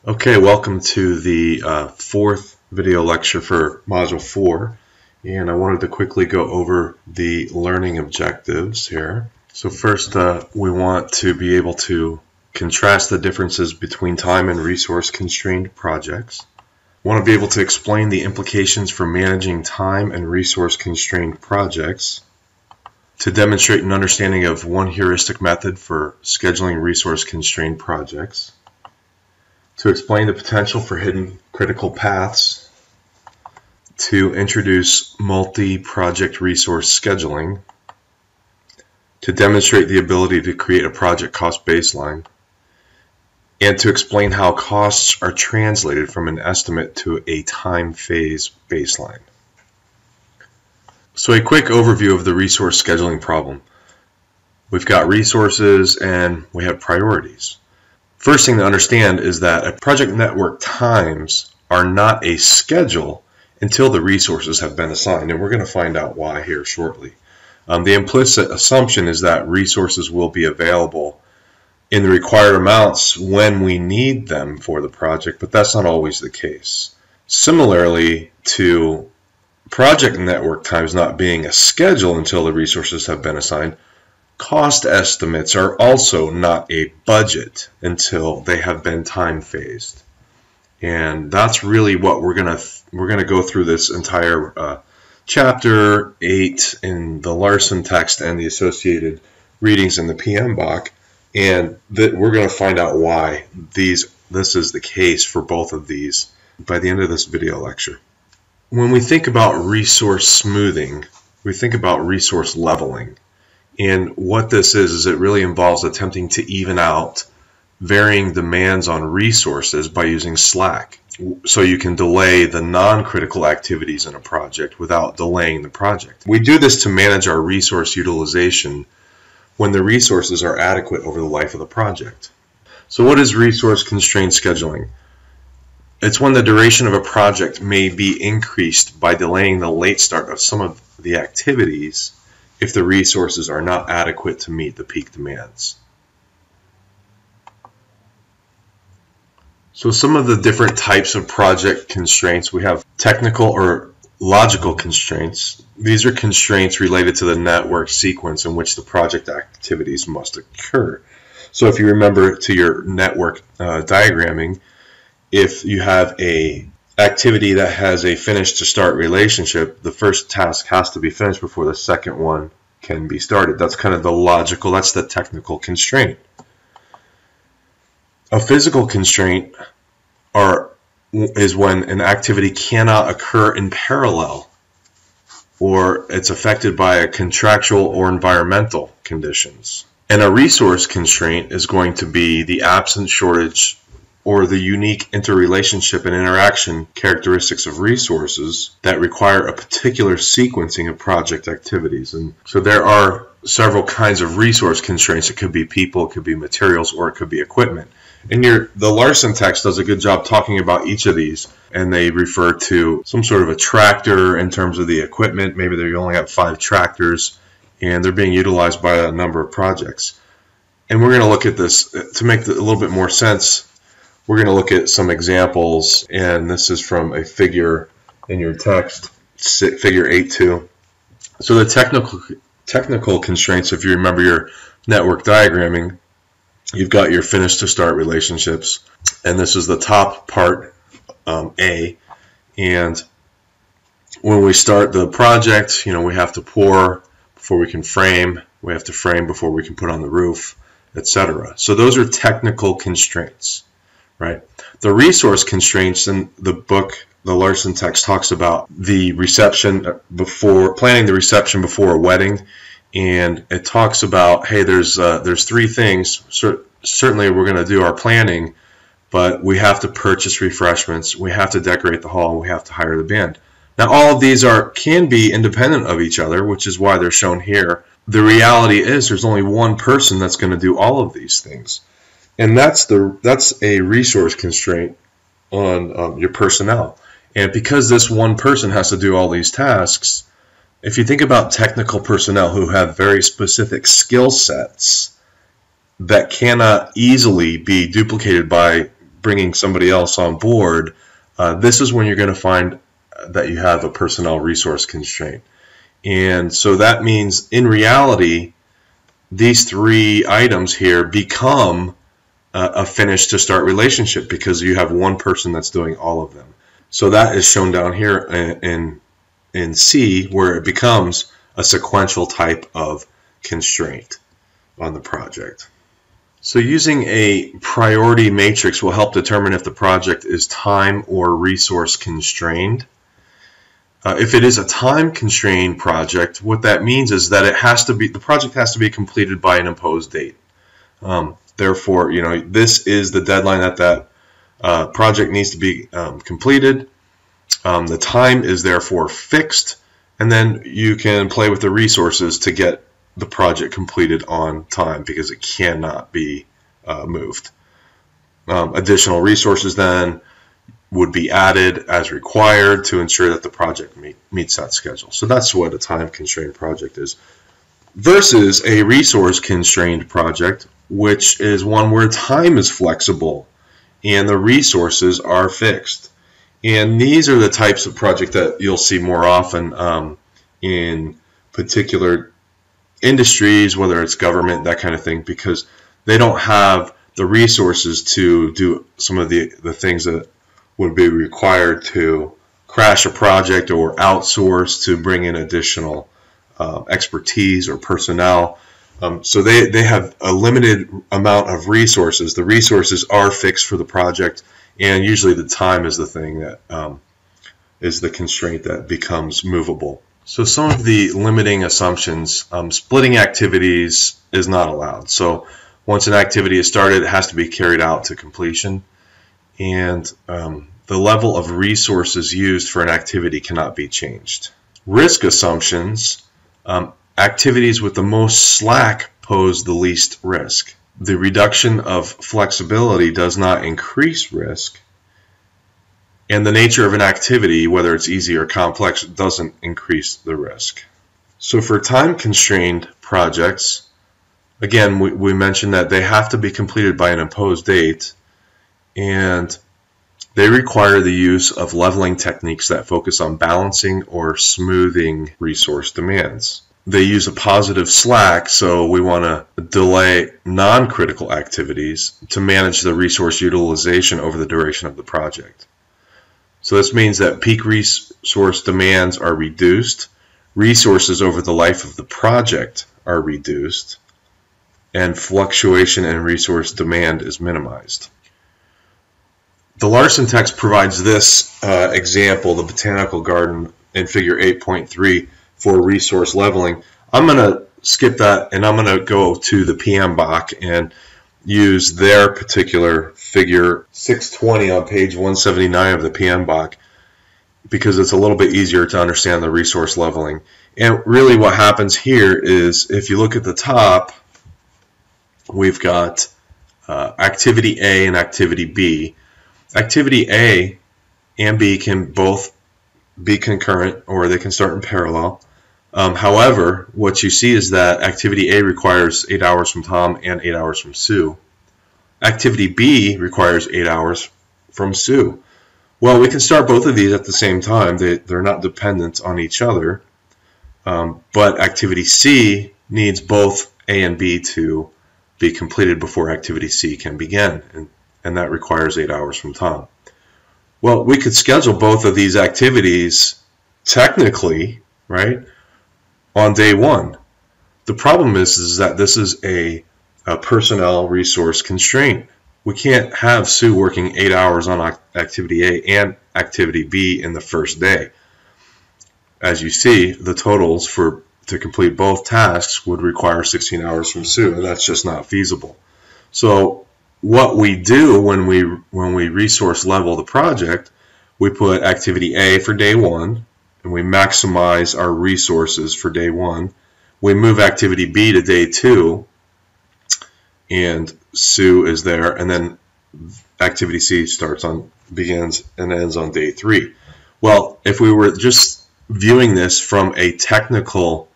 Okay, welcome to the fourth video lecture for Module 4, and I wanted to quickly go over the learning objectives here. So first, we want to be able to contrast the differences between time and resource-constrained projects. We want to be able to explain the implications for managing time and resource-constrained projects, to demonstrate an understanding of one heuristic method for scheduling resource-constrained projects, to explain the potential for hidden critical paths, to introduce multi-project resource scheduling, to demonstrate the ability to create a project cost baseline, and to explain how costs are translated from an estimate to a time phase baseline. So a quick overview of the resource scheduling problem. We've got resources and we have priorities. First thing to understand is that a project network times are not a schedule until the resources have been assigned, and we're going to find out why here shortly. The implicit assumption is that resources will be available in the required amounts when we need them for the project, but that's not always the case. Similarly to project network times not being a schedule until the resources have been assigned, cost estimates are also not a budget until they have been time phased, and that's really what we're gonna go through this entire chapter 8 in the Larson text and the associated readings in the PMBOK, and that we're going to find out why this is the case for both of these by the end of this video lecture. When we think about resource smoothing, we think about resource leveling. And what this is it really involves attempting to even out varying demands on resources by using slack. So you can delay the non-critical activities in a project without delaying the project. We do this to manage our resource utilization when the resources are adequate over the life of the project. So what is resource-constrained scheduling? It's when the duration of a project may be increased by delaying the late start of some of the activities if the resources are not adequate to meet the peak demands. So some of the different types of project constraints, we have technical or logical constraints. These are constraints related to the network sequence in which the project activities must occur. So if you remember to your network diagramming, if you have a activity that has a finish to start relationship, the first task has to be finished before the second one can be started. That's kind of the logical, that's the technical constraint. A physical constraint is when an activity cannot occur in parallel, or it's affected by a contractual or environmental conditions. And a resource constraint is going to be the absence, shortage, or the unique interrelationship and interaction characteristics of resources that require a particular sequencing of project activities. And so there are several kinds of resource constraints. It could be people, it could be materials, or it could be equipment. And the Larson text does a good job talking about each of these, and they refer to some sort of a tractor in terms of the equipment. Maybe they only have 5 tractors, and they're being utilized by a number of projects. And we're going to look at this to make a little bit more sense. We're going to look at some examples, and this is from a figure in your text, figure 8.2. So the technical constraints, if you remember your network diagramming, you've got your finish to start relationships, and this is the top part, A. And when we start the project, we have to pour before we can frame, we have to frame before we can put on the roof, etc. So those are technical constraints. Right. The resource constraints in the book, the Larson text talks about the reception planning the reception before a wedding, and it talks about, hey, there's 3 things. Certainly we're going to do our planning, but we have to purchase refreshments, we have to decorate the hall, and we have to hire the band. Now all of these can be independent of each other, which is why they're shown here. The reality is there's only one person that's going to do all of these things. And that's a resource constraint on your personnel. And because this one person has to do all these tasks, if you think about technical personnel who have very specific skill sets that cannot easily be duplicated by bringing somebody else on board, this is when you're going to find that you have a personnel resource constraint. And so that means in reality, these three items here become a finish to start relationship because you have one person that's doing all of them. So that is shown down here in C, where it becomes a sequential type of constraint on the project. So using a priority matrix will help determine if the project is time or resource constrained. If it is a time constrained project, what that means is that the project has to be completed by an imposed date. Therefore, this is the deadline that project needs to be completed. The time is therefore fixed, and then you can play with the resources to get the project completed on time because it cannot be moved. Additional resources then would be added as required to ensure that the project meets that schedule. So that's what a time-constrained project is. Versus a resource-constrained project, which is one where time is flexible and the resources are fixed. And these are the types of project that you'll see more often in particular industries, whether it's government, that kind of thing, because they don't have the resources to do some of the things that would be required to crash a project or outsource to bring in additional expertise or personnel. So they have a limited amount of resources. The resources are fixed for the project, and usually the time is the thing that is the constraint that becomes movable. So some of the limiting assumptions, splitting activities is not allowed. So once an activity is started, it has to be carried out to completion. And the level of resources used for an activity cannot be changed. Risk assumptions, activities with the most slack pose the least risk. The reduction of flexibility does not increase risk, and the nature of an activity, whether it's easy or complex, doesn't increase the risk. So for time-constrained projects, again, we mentioned that they have to be completed by an imposed date, and they require the use of leveling techniques that focus on balancing or smoothing resource demands. They use a positive slack, so we want to delay non-critical activities to manage the resource utilization over the duration of the project. So this means that peak resource demands are reduced, resources over the life of the project are reduced, and fluctuation in resource demand is minimized. The Larson text provides this example, the botanical garden in figure 8.3 for resource leveling. I'm going to skip that and I'm going to go to the PMBOK and use their particular figure 620 on page 179 of the PMBOK because it's a little bit easier to understand the resource leveling. And really what happens here is if you look at the top, we've got activity A and activity B. Activity A and B can both be concurrent or they can start in parallel. However, what you see is that activity A requires 8 hours from Tom and 8 hours from Sue. Activity B requires 8 hours from Sue. Well, we can start both of these at the same time. They're not dependent on each other. But activity C needs both A and B to be completed before activity C can begin. And that requires 8 hours from Tom. Well, we could schedule both of these activities technically, right, on day one. The problem is that this is a personnel resource constraint. We can't have Sue working 8 hours on activity A and activity B in the first day. As you see, the totals to complete both tasks would require 16 hours from Sue, and that's just not feasible. So what we do when we resource level the project, we put activity A for day one, and we maximize our resources for day one. We move activity B to day two, and Sue is there, and then activity C begins and ends on day three. Well, if we were just viewing this from a technical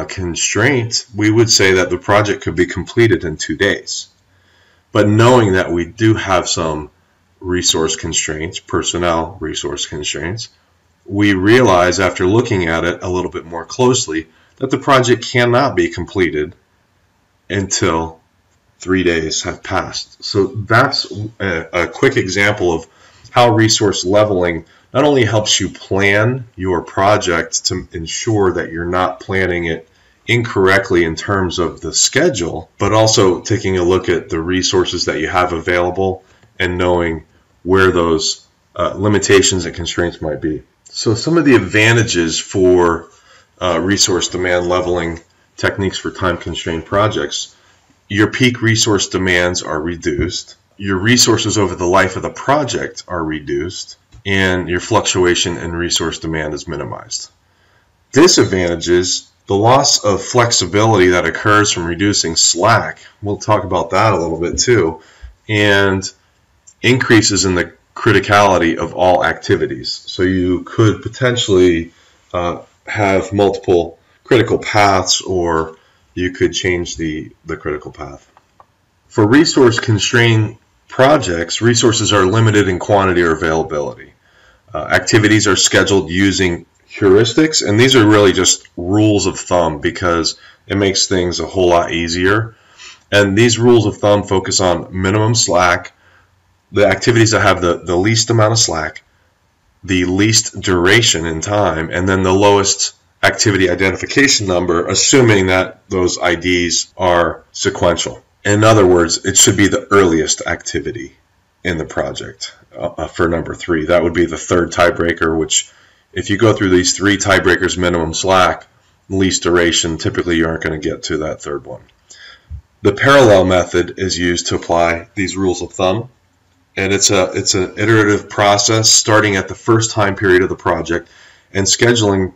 constraint, we would say that the project could be completed in 2 days. But knowing that we do have some resource constraints, personnel resource constraints, we realize after looking at it a little bit more closely that the project cannot be completed until 3 days have passed. So that's a quick example of how resource leveling not only helps you plan your project to ensure that you're not planning it incorrectly in terms of the schedule, but also taking a look at the resources that you have available and knowing where those limitations and constraints might be. So some of the advantages for resource demand leveling techniques for time-constrained projects: your peak resource demands are reduced, your resources over the life of the project are reduced, and your fluctuation in resource demand is minimized. Disadvantages: the loss of flexibility that occurs from reducing slack. We'll talk about that a little bit too. And increases in the criticality of all activities. So you could potentially have multiple critical paths, or you could change the critical path. For resource-constrained projects, resources are limited in quantity or availability. Activities are scheduled using heuristics, and these are really just rules of thumb because it makes things a whole lot easier. And these rules of thumb focus on minimum slack, the activities that have the least amount of slack, the least duration in time, and then the lowest activity identification number, assuming that those IDs are sequential. In other words, it should be the earliest activity in the project for number 3. That would be the third tiebreaker, which if you go through these 3 tiebreakers, minimum slack, least duration, typically you aren't going to get to that third one. The parallel method is used to apply these rules of thumb, and it's an iterative process starting at the first time period of the project and scheduling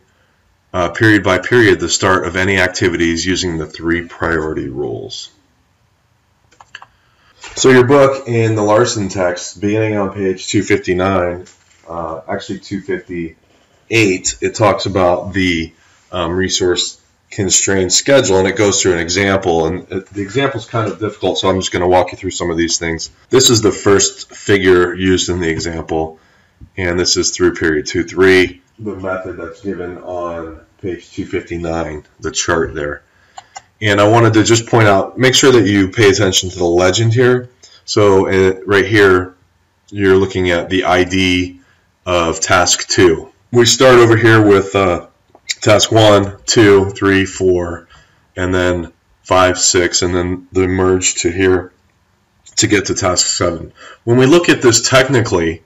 period by period the start of any activities using the 3 priority rules. So your book in the Larson text, beginning on page 259, actually 258, it talks about the resource constrained schedule, and it goes through an example, and the example is kind of difficult, so I'm just going to walk you through some of these things. This is the first figure used in the example, and this is through period 2-3, the method that's given on page 259, the chart there. And I wanted to just point out, make sure that you pay attention to the legend here. So right here, you're looking at the ID of task 2. We start over here with task 1, 2, 3, 4, and then 5, 6, and then the merge to here to get to task 7. When we look at this technically,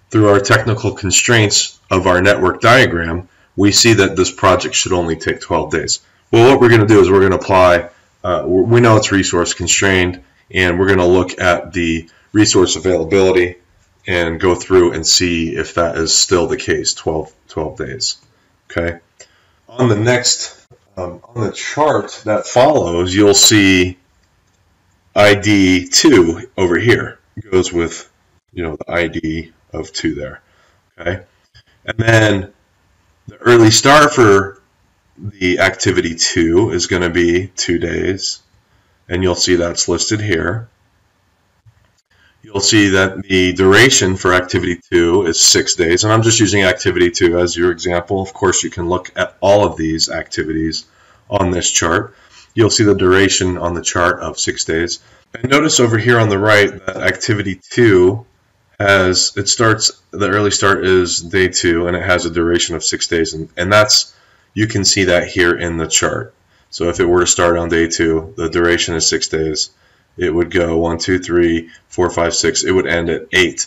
through our technical constraints of our network diagram, we see that this project should only take 12 days. Well, what we're going to do is we're going to apply, we know it's resource constrained, and we're going to look at the resource availability and go through and see if that is still the case, 12 days. Okay. On the next, on the chart that follows, you'll see ID 2 over here. It goes with, the ID of 2 there. Okay. And then the early start for the activity 2 is going to be 2 days, and you'll see that's listed here. You'll see that the duration for activity 2 is 6 days, and I'm just using activity 2 as your example. Of course, you can look at all of these activities on this chart. You'll see the duration on the chart of 6 days. And notice over here on the right that activity 2 has, the early start is day 2, and it has a duration of 6 days, and that's, you can see that here in the chart. So if it were to start on day 2, the duration is 6 days. It would go 1, 2, 3, 4, 5, 6. It would end at 8.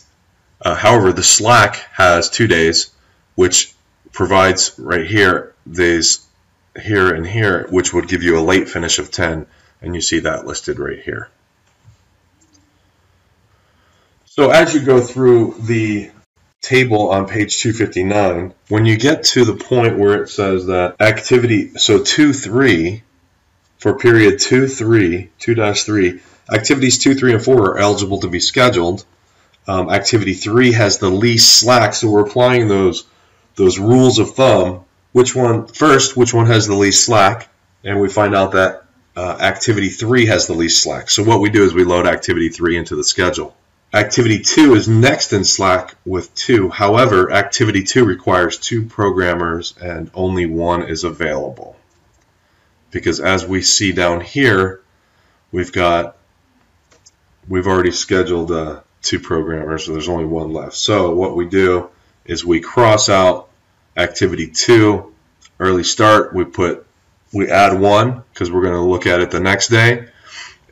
However, the slack has 2 days, which provides right here days here and here, which would give you a late finish of 10, and you see that listed right here. So as you go through the table on page 259, when you get to the point where it says that activity, so 2-3, for period 2-3, activities 2, 3, and 4 are eligible to be scheduled. Activity 3 has the least slack, so we're applying those rules of thumb. Which one has the least slack? And we find out that activity 3 has the least slack. So what we do is we load activity 3 into the schedule. Activity 2 is next in Slack with 2. However, Activity 2 requires 2 programmers and only 1 is available. Because as we see down here, we've already scheduled 2 programmers, so there's only 1 left. So what we do is we cross out Activity 2, early start, we add 1 because we're going to look at it the next day,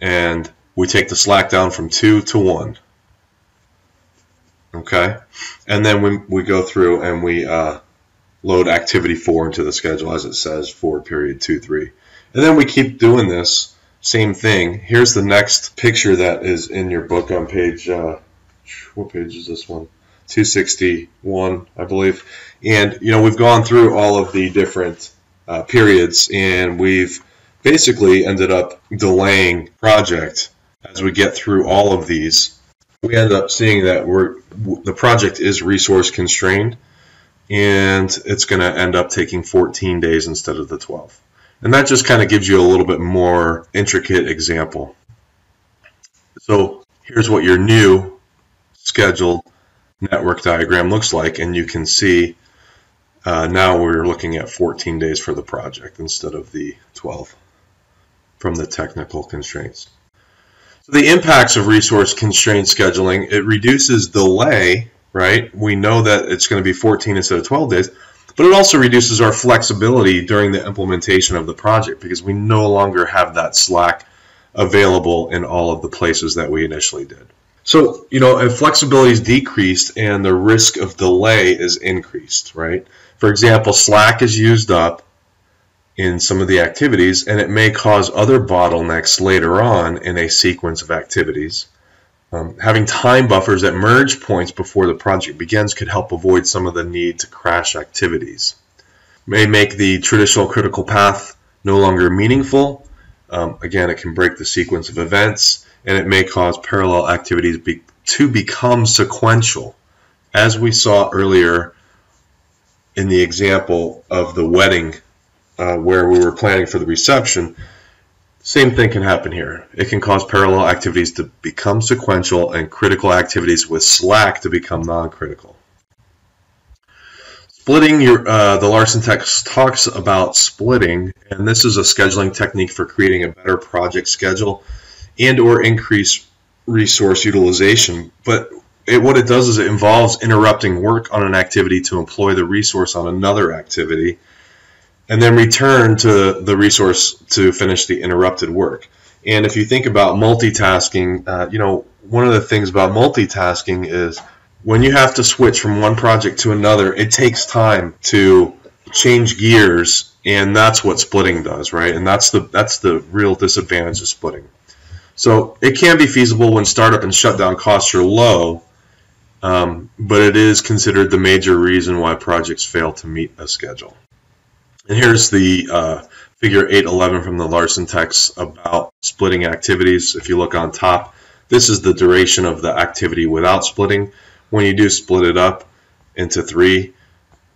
and we take the Slack down from 2 to 1. Okay, and then we go through and we load Activity 4 into the schedule as it says, forward period 2, 3. And then we keep doing this same thing. Here's the next picture that is in your book on page, what page is this one? 261, I believe. And we've gone through all of the different periods, and we've basically ended up delaying project as we get through all of these. We end up seeing that the project is resource constrained, and it's going to end up taking 14 days instead of the 12. And that just kind of gives you a little bit more intricate example. So here's what your new scheduled network diagram looks like, and you can see now we're looking at 14 days for the project instead of the 12 from the technical constraints. So the impacts of resource constraint scheduling, it reduces delay, right? We know that it's going to be 14 instead of 12 days, but it also reduces our flexibility during the implementation of the project because we no longer have that Slack available in all of the places that we initially did. So, if flexibility is decreased and the risk of delay is increased, right? For example, Slack is used up in some of the activities, and it may cause other bottlenecks later on in a sequence of activities. Having time buffers at merge points before the project begins could help avoid some of the need to crash activities. May make the traditional critical path no longer meaningful. Again, it can break the sequence of events, and it may cause parallel activities to become sequential. As we saw earlier in the example of the wedding, where we were planning for the reception, same thing can happen here. It can cause parallel activities to become sequential and critical activities with Slack to become non-critical. Splitting, the Larson text talks about splitting, and this is a scheduling technique for creating a better project schedule and or increase resource utilization. But what it does is it involves interrupting work on an activity to employ the resource on another activity, and then return to the resource to finish the interrupted work. And if you think about multitasking, one of the things about multitasking is when you have to switch from one project to another, it takes time to change gears, and that's what splitting does, right? And that's the real disadvantage of splitting. So it can be feasible when startup and shutdown costs are low, but it is considered the major reason why projects fail to meet a schedule. And here's the figure 811 from the Larson text about splitting activities. If you look on top, this is the duration of the activity without splitting. When you do split it up into 3,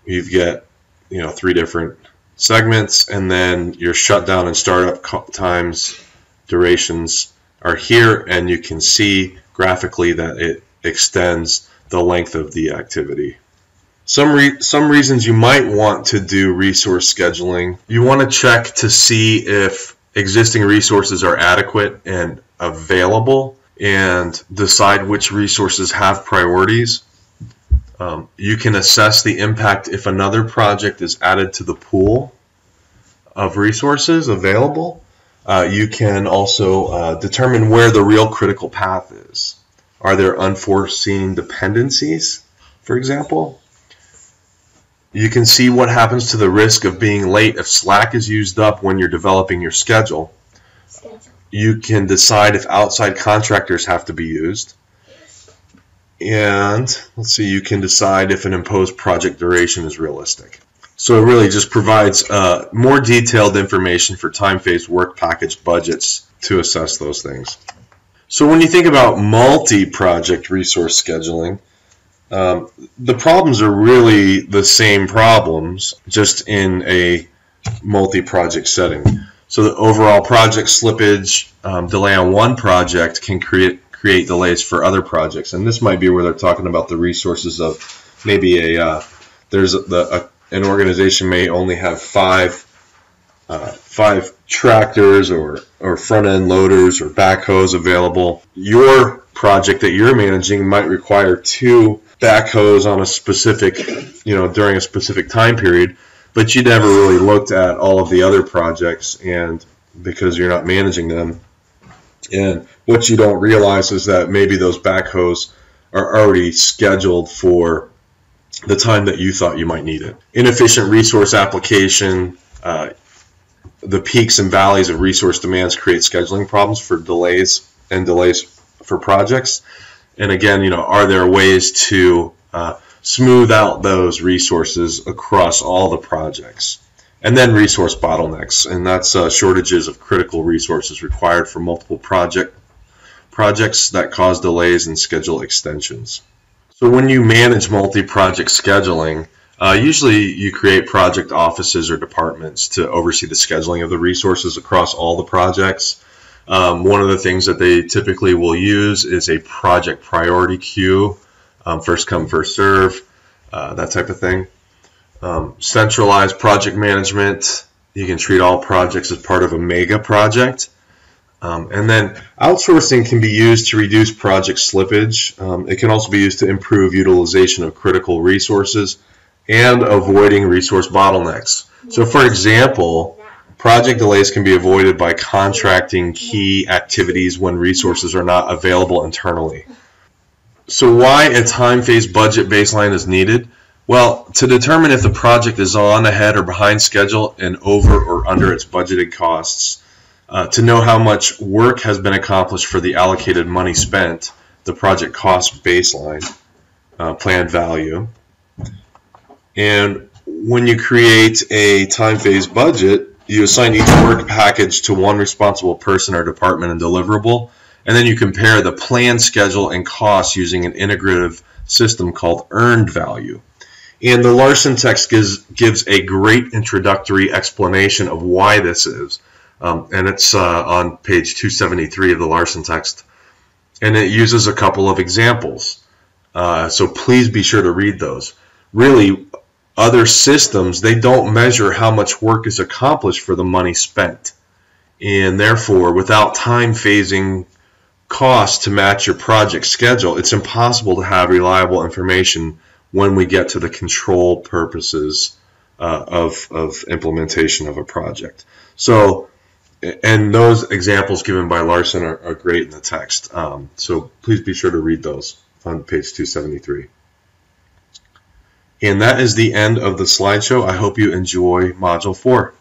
you get 3 different segments, and then your shutdown and startup times durations are here, and you can see graphically that it extends the length of the activity. Some reasons you might want to do resource scheduling. You want to check to see if existing resources are adequate and available, and decide which resources have priorities. You can assess the impact if another project is added to the pool of resources available. You can also determine where the real critical path is. Are there unforeseen dependencies, for example? You can see what happens to the risk of being late if Slack is used up when you're developing your schedule. You can decide if outside contractors have to be used. And let's see, you can decide if an imposed project duration is realistic. So it really just provides more detailed information for time-phased work package budgets to assess those things. So when you think about multi-project resource scheduling, the problems are really the same problems, just in a multi-project setting. So the overall project slippage, delay on one project can create create delays for other projects. And this might be where they're talking about the resources of maybe an organization may only have five tractors or front-end loaders or backhoes available. Your project that you're managing might require 2 backhoes on a specific, during a specific time period, but you never really looked at all of the other projects, and because you're not managing them. And what you don't realize is that maybe those backhoes are already scheduled for the time that you thought you might need it. Inefficient resource application, the peaks and valleys of resource demands create scheduling problems for delays for projects. And again, are there ways to smooth out those resources across all the projects? And then resource bottlenecks, and that's shortages of critical resources required for multiple projects that cause delays and schedule extensions. So when you manage multi-project scheduling, usually you create project offices or departments to oversee the scheduling of the resources across all the projects. One of the things that they typically will use is a project priority queue, first come, first serve, that type of thing. Centralized project management, you can treat all projects as part of a mega project. And then outsourcing can be used to reduce project slippage. It can also be used to improve utilization of critical resources and avoiding resource bottlenecks. So for example, project delays can be avoided by contracting key activities when resources are not available internally. So why a time phase budget baseline is needed? Well, to determine if the project is on, ahead, or behind schedule and over or under its budgeted costs, to know how much work has been accomplished for the allocated money spent, the project cost baseline, planned value. And when you create a time phase budget, you assign each work package to one responsible person or department and deliverable, and then you compare the planned schedule and costs using an integrative system called earned value. And the Larson text gives a great introductory explanation of why this is. And it's on page 273 of the Larson text. And it uses a couple of examples. So please be sure to read those. Really, other systems, they don't measure how much work is accomplished for the money spent. And therefore, without time phasing costs to match your project schedule, it's impossible to have reliable information when we get to the control purposes of implementation of a project. So, and those examples given by Larson are great in the text. So please be sure to read those on page 273. And that is the end of the slideshow. I hope you enjoy Module 4.